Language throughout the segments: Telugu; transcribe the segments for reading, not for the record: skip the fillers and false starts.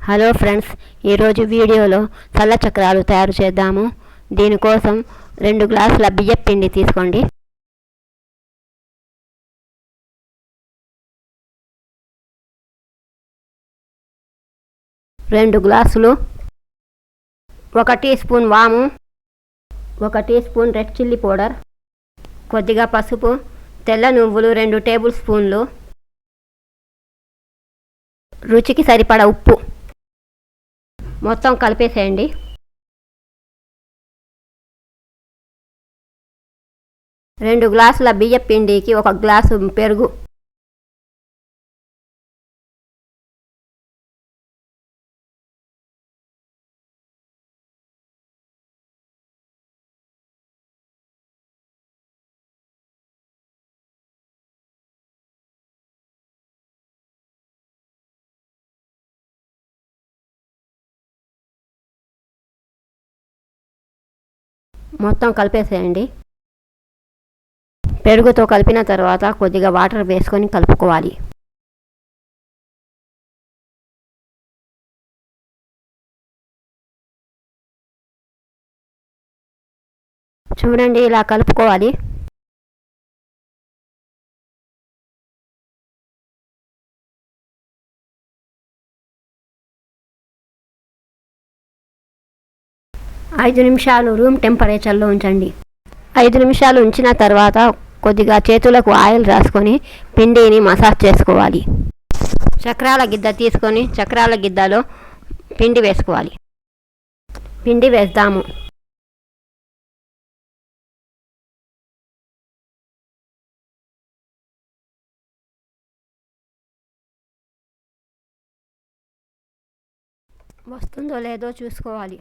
హలో ఫ్రెండ్స్, ఈరోజు వీడియోలో చల్ల చక్రాలు తయారు చేద్దాము. దీనికోసం 2 గ్లాసుల బియ్యపు పిండి తీసుకోండి. రెండు గ్లాసులు 1 టీ స్పూన్ వాము, 1 tea spoon red chilli powder, కొద్దిగా పసుపు, తెల్ల నువ్వులు 2 టేబుల్ స్పూన్లు, రుచికి సరిపడా ఉప్పు. మొత్తం కలిపేసేయండి. రెండు గ్లాసుల బియ్యపు పిండికి 1 గ్లాసు పెరుగు, మొత్తం కలిపేసేయండి. పెరుగుతో కలిపిన తర్వాత కొద్దిగా వాటర్ వేసుకొని కలుపుకోవాలి. చూడండి, ఇలా కలుపుకోవాలి. ఐదు నిమిషాలు రూమ్ టెంపరేచర్లో ఉంచండి. 5 నిమిషాలు ఉంచిన తర్వాత కొద్దిగా చేతులకు ఆయిల్ రాసుకొని పిండిని మసాజ్ చేసుకోవాలి. చక్రాల గిద్ద తీసుకొని చక్రాల గిద్దలో పిండి వేసుకోవాలి. పిండి వేద్దాము. వస్తుందో లేదో చూసుకోవాలి.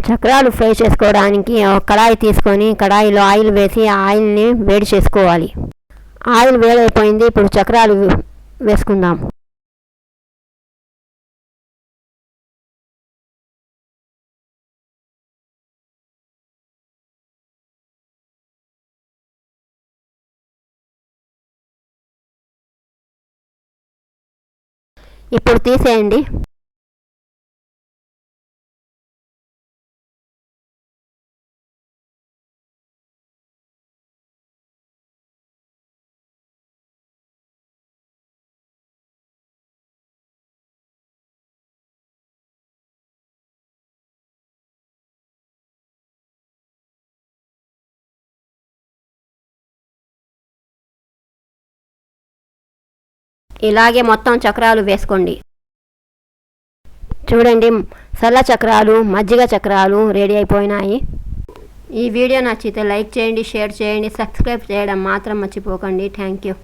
చక్రాలు ఫ్రై చేసుకోవడానికి ఒక కడాయి తీసుకొని కడాయిలో ఆయిల్ వేసి ఆయిల్ని వేడి చేసుకోవాలి. ఆయిల్ వేడైపోయింది. ఇప్పుడు చక్రాలు వేసుకుందాం. ఇప్పుడు తీసేయండి. ఇలాగే మొత్తం చక్రాలు వేసుకోండి. చూడండి, సల్ల చక్రాలు, మజ్జిగ చక్రాలు రెడీ అయిపోయినాయి. ఈ వీడియో నచ్చితే లైక్ చేయండి, షేర్ చేయండి, సబ్స్క్రైబ్ చేయడం మాత్రం మర్చిపోకండి. Thank you.